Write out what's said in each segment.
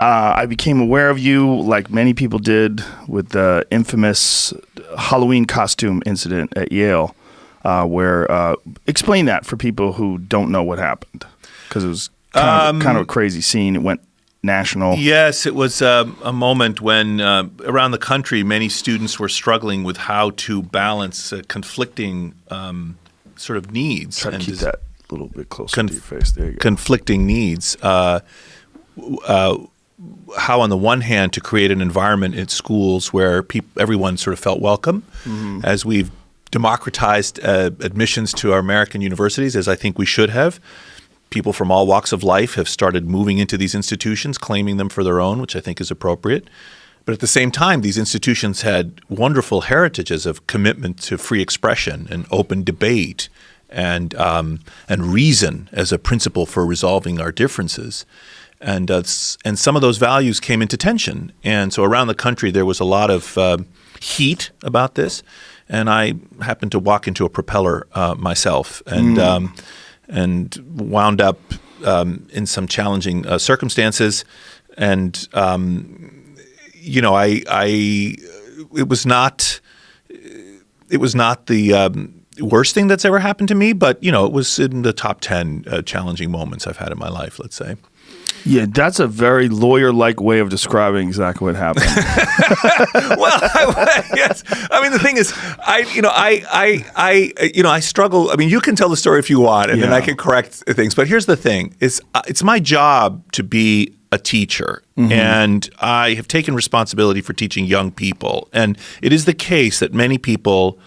I became aware of you, like many people did, with the infamous Halloween costume incident at Yale, where explain that for people who don't know what happened, because it was kind of a crazy scene. It went national. Yes, it was a moment when around the country many students were struggling with how to balance conflicting sort of needs. Try to keep that a little bit closer to your face. There you go. Conflicting needs. How on the one hand to create an environment in schools where everyone sort of felt welcome, as we've democratized admissions to our American universities, as I think we should have. People from all walks of life have started moving into these institutions, claiming them for their own, which I think is appropriate. But at the same time, these institutions had wonderful heritages of commitment to free expression and open debate and reason as a principle for resolving our differences. And some of those values came into tension. And so around the country, there was a lot of heat about this. And I happened to walk into a propeller myself and wound up in some challenging circumstances. And, it was not the worst thing that's ever happened to me, but, it was in the top 10 challenging moments I've had in my life, let's say. Yeah, that's a very lawyer-like way of describing exactly what happened. Well, yes. I mean, the thing is, I struggle. I mean, you can tell the story if you want, and then I can correct things. But here's the thing: it's my job to be a teacher, and I have taken responsibility for teaching young people. And it is the case that many people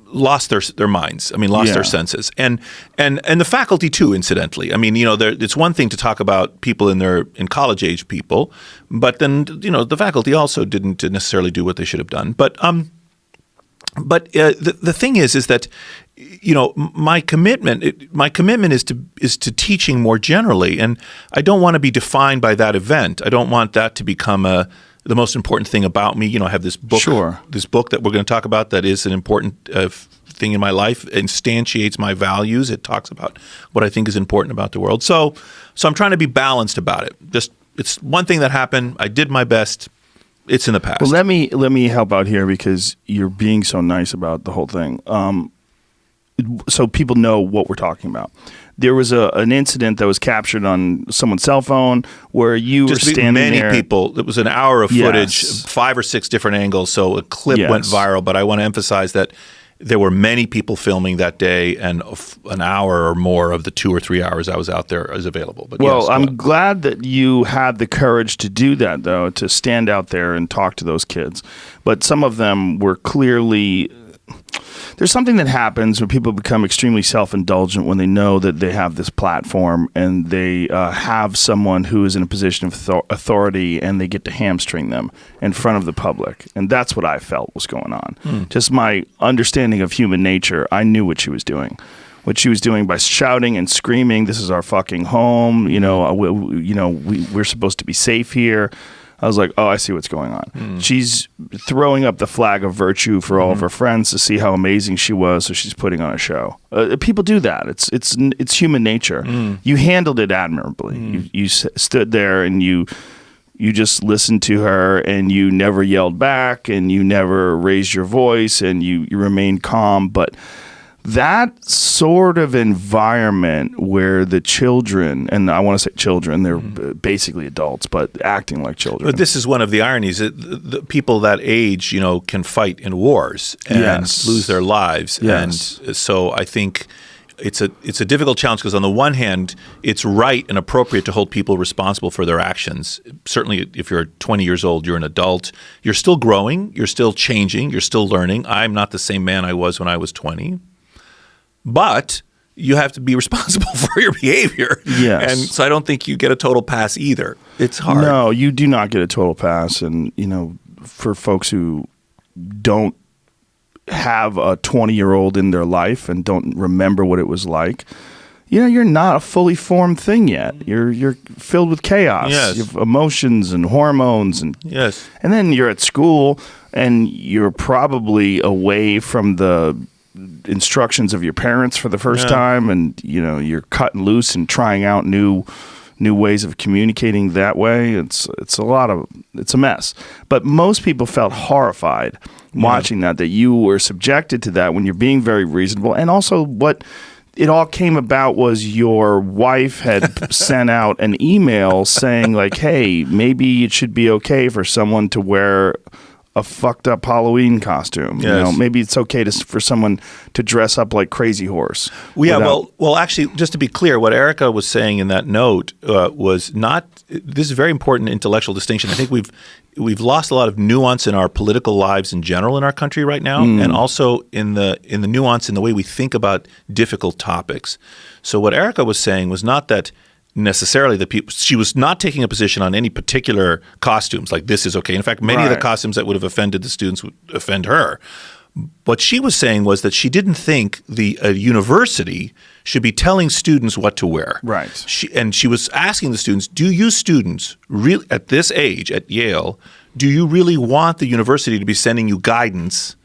lost their minds. I mean, lost their senses, and the faculty too. Incidentally, I mean, it's one thing to talk about people in college age people, but then the faculty also didn't necessarily do what they should have done. But the thing is that my commitment is to teaching more generally, and I don't want to be defined by that event. I don't want that to become the most important thing about me. I have this book, this book that we're going to talk about that is an important thing in my life, instantiates my values. It talks about what I think is important about the world. So I'm trying to be balanced about it. It's one thing that happened. I did my best. It's in the past. Well, let me help out here because you're being so nice about the whole thing. So people know what we're talking about. There was an incident that was captured on someone's cell phone where you were standing there. Many people. It was an hour of footage, 5 or 6 different angles. So a clip went viral. But I want to emphasize that there were many people filming that day, and an hour or more of the 2 or 3 hours I was out there is available. But I'm glad that you had the courage to do that, though, to stand out there and talk to those kids. But some of them were clearly. There's something that happens when people become extremely self-indulgent when they know that they have this platform and they have someone who is in a position of authority and they get to hamstring them in front of the public. And that's what I felt was going on. Just my understanding of human nature, I knew what she was doing. What she was doing by shouting and screaming, "This is our fucking home. We're supposed to be safe here." I was like, oh, I see what's going on. She's throwing up the flag of virtue for all of her friends to see how amazing she was, so she's putting on a show. People do that. It's human nature. You handled it admirably. You stood there and you just listened to her, and you never yelled back, and you never raised your voice, and you remained calm. But that sort of environment where the children, and I want to say children, they're basically adults, but acting like children. But this is one of the ironies. The people that age, can fight in wars and lose their lives. Yes. And so I think it's a difficult challenge because on the one hand, it's right and appropriate to hold people responsible for their actions. Certainly if you're 20 years old, you're an adult. You're still growing. You're still changing. You're still learning. I'm not the same man I was when I was 20. But you have to be responsible for your behavior. Yes. And so I don't think you get a total pass either. It's hard. No, you do not get a total pass. And, for folks who don't have a 20-year-old in their life and don't remember what it was like, you're not a fully formed thing yet. You're filled with chaos. Yes. You have emotions and hormones. And then you're at school and you're probably away from the instructions of your parents for the first time, and you're cutting loose and trying out new new ways of communicating that way. It's a mess. But most people felt horrified watching that you were subjected to that when you're being very reasonable. And also what it all came about was your wife had sent out an email saying like, hey, maybe it should be okay for someone to wear a fucked up Halloween costume. Yes. You know, maybe it's okay for someone to dress up like Crazy Horse. Well, yeah, well, actually, just to be clear, what Erica was saying in that note was not. This is a very important intellectual distinction. I think we've lost a lot of nuance in our political lives in general in our country right now, and also in the nuance in the way we think about difficult topics. So what Erica was saying was not that necessarily the people. She was not taking a position on any particular costumes, like this is okay. In fact, many of the costumes that would have offended the students would offend her. What she was saying was that she didn't think a university should be telling students what to wear. Right. She was asking the students, do you students really at this age at Yale, do you really want the university to be sending you guidance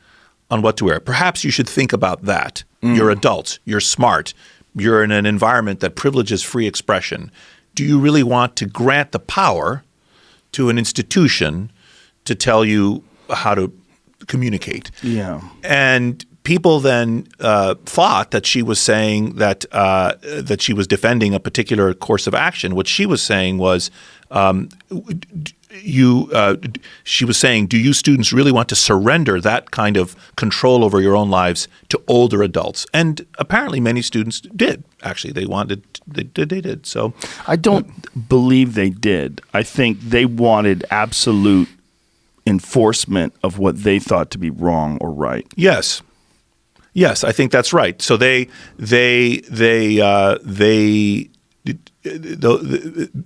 on what to wear? Perhaps you should think about that. You're adults. You're smart. You're in an environment that privileges free expression. Do you really want to grant the power to an institution to tell you how to communicate? Yeah. And people then thought that she was saying that she was defending a particular course of action. What she was saying was, she was saying, do you students really want to surrender that kind of control over your own lives to older adults? And apparently many students did. Actually, they did. So I don't believe they did. I think they wanted absolute enforcement of what they thought to be wrong or right. Yes, I think that's right. So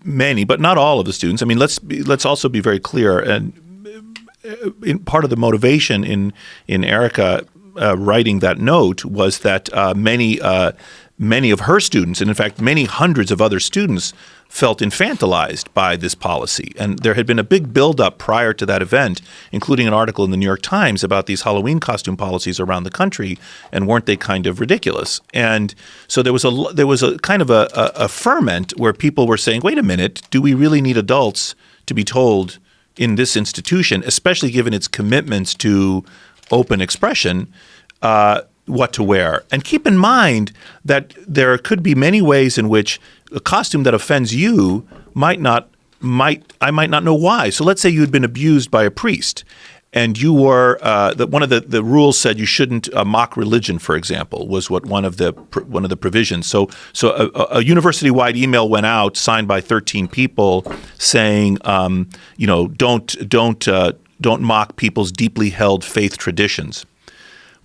many, but not all of the students. I mean, let's also be very clear. And part of the motivation in Erica writing that note was that many of her students, and in fact many hundreds of other students, felt infantilized by this policy. And there had been a big buildup prior to that event, including an article in the New York Times about these Halloween costume policies around the country, and weren't they kind of ridiculous? And so there was a kind of a ferment where people were saying, wait a minute, do we really need adults to be told in this institution, especially given its commitments to open expression, what to wear? And keep in mind that there could be many ways in which a costume that offends you I might not know why. So let's say you had been abused by a priest, and you were one of the rules said you shouldn't mock religion, for example, was what one of the provisions. So a university-wide email went out, signed by 13 people, saying, don't mock people's deeply held faith traditions.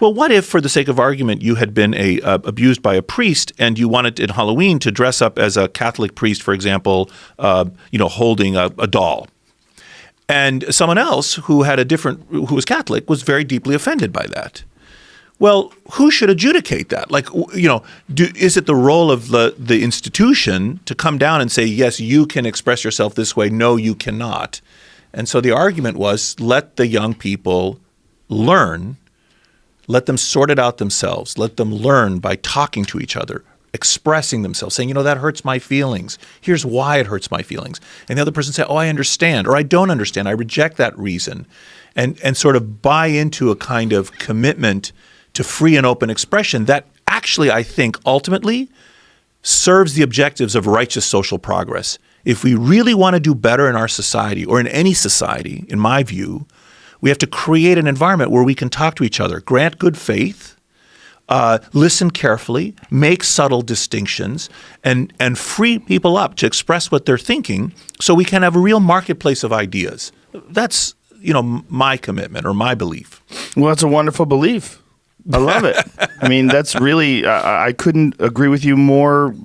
Well, what if, for the sake of argument, you had been abused by a priest, and you wanted in Halloween to dress up as a Catholic priest, for example, holding a doll, and someone else who was Catholic was very deeply offended by that? Well, who should adjudicate that? Like, is it the role of the institution to come down and say, yes, you can express yourself this way, no, you cannot? And so the argument was, let the young people learn. Let them sort it out themselves. Let them learn by talking to each other, expressing themselves, saying, that hurts my feelings. Here's why it hurts my feelings. And the other person say, oh, I understand, or I don't understand. I reject that reason. And sort of buy into a kind of commitment to free and open expression that actually, I think, ultimately serves the objectives of righteous social progress. If we really want to do better in our society, or in any society, in my view, we have to create an environment where we can talk to each other, grant good faith, listen carefully, make subtle distinctions, and free people up to express what they're thinking, so we can have a real marketplace of ideas. That's my commitment or my belief. Well, that's a wonderful belief. I love it. I mean, that's really I couldn't agree with you more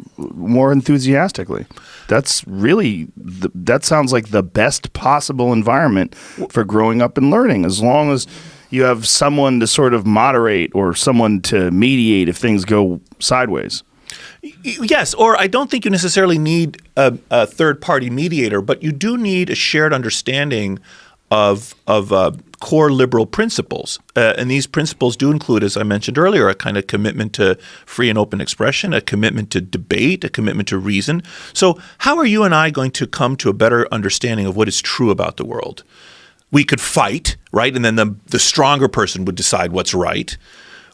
enthusiastically. That's really that sounds like the best possible environment for growing up and learning, as long as you have someone to sort of moderate or someone to mediate if things go sideways. Yes, or I don't think you necessarily need a third-party mediator, but you do need a shared understanding of core liberal principles. And these principles do include, as I mentioned earlier, a kind of commitment to free and open expression, a commitment to debate, a commitment to reason. So how are you and I going to come to a better understanding of what is true about the world? We could fight, right? And then the stronger person would decide what's right.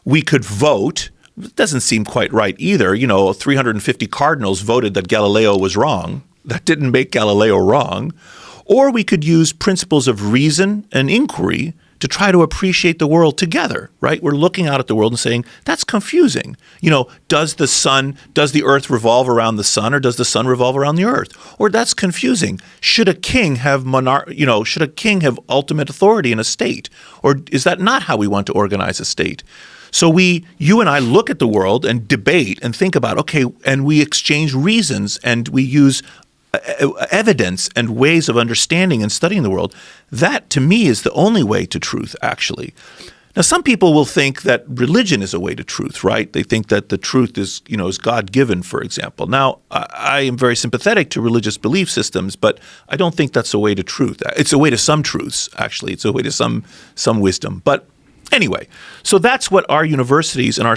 We could vote. It doesn't seem quite right either. 350 cardinals voted that Galileo was wrong. That didn't make Galileo wrong. Or we could use principles of reason and inquiry to try to appreciate the world together, right? We're looking out at the world and saying, that's confusing. Does the earth revolve around the sun, or does the sun revolve around the earth? Or that's confusing. Should a king have ultimate authority in a state? Or is that not how we want to organize a state? So you and I look at the world and debate and think about, okay, and we exchange reasons and we use evidence and ways of understanding and studying the world. That, to me, is the only way to truth, actually. Now, some people will think that religion is a way to truth, right? They think that the truth is God-given, for example. Now, I am very sympathetic to religious belief systems, but I don't think that's a way to truth. It's a way to some truths, actually. It's a way to some wisdom. But anyway, so that's what our universities and our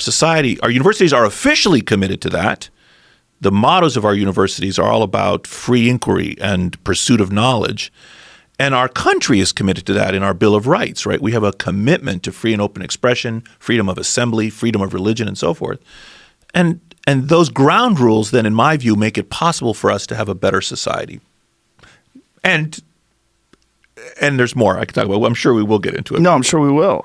universities are officially committed to that. The mottos of our universities are all about free inquiry and pursuit of knowledge. And our country is committed to that in our Bill of Rights, right? We have a commitment to free and open expression, freedom of assembly, freedom of religion, and so forth. And those ground rules then, in my view, make it possible for us to have a better society. And there's more I could talk about. I'm sure we will get into it. No, I'm sure we will.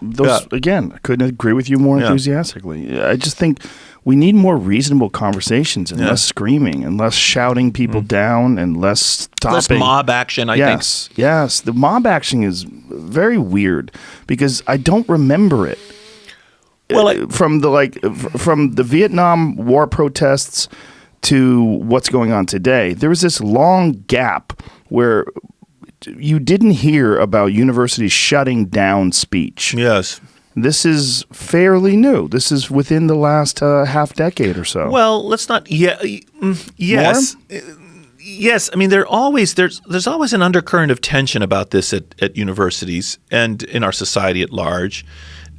Again, I couldn't agree with you more enthusiastically. I just think we need more reasonable conversations and less screaming and less shouting people down and less stopping. Less mob action, I think. Yes. The mob action is very weird because I don't remember it. Well, from the Vietnam War protests to what's going on today, there was this long gap where you didn't hear about universities shutting down speech. Yes. This is fairly new. This is within the last half decade or so. Well, let's not. Yes. More? Yes. I mean, there's always an undercurrent of tension about this at universities and in our society at large.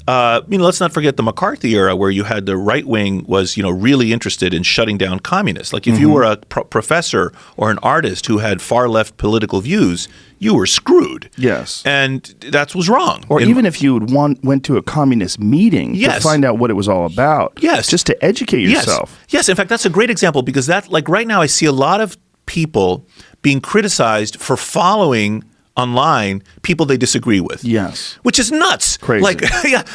Let's not forget the McCarthy era, where you had the right wing was really interested in shutting down communists. Like if you were a professor or an artist who had far left political views, you were screwed. Yes, and that was wrong. Or even if you went to a communist meeting to find out what it was all about. Yes, just to educate yourself. Yes. In fact, that's a great example because right now I see a lot of people being criticized for following online people they disagree with. Yes. Which is nuts. Crazy.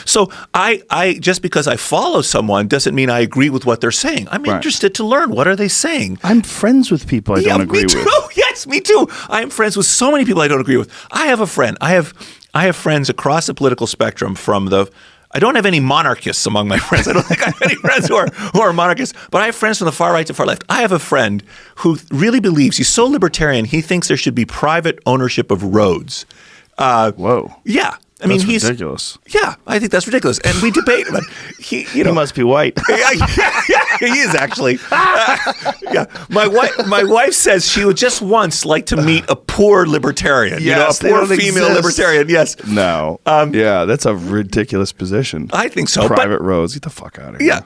So I just because I follow someone doesn't mean I agree with what they're saying. I'm interested to learn, what are they saying? I'm friends with people I don't agree with. Yes, me too. I am friends with so many people I don't agree with. I have a friend. I have friends across the political spectrum I don't have any monarchists among my friends. I don't think I have any friends who are monarchists, but I have friends from the far right to far left. I have a friend who really believes, he's so libertarian, he thinks there should be private ownership of roads. Whoa. Yeah. That's ridiculous. Yeah, I think that's ridiculous. And we debate, but he must be white. He is actually. My wife says she would just once like to meet a poor libertarian. Yes, a poor female libertarian. Yes. No. That's a ridiculous position. I think so. Private roads. Get the fuck out of here. Yeah.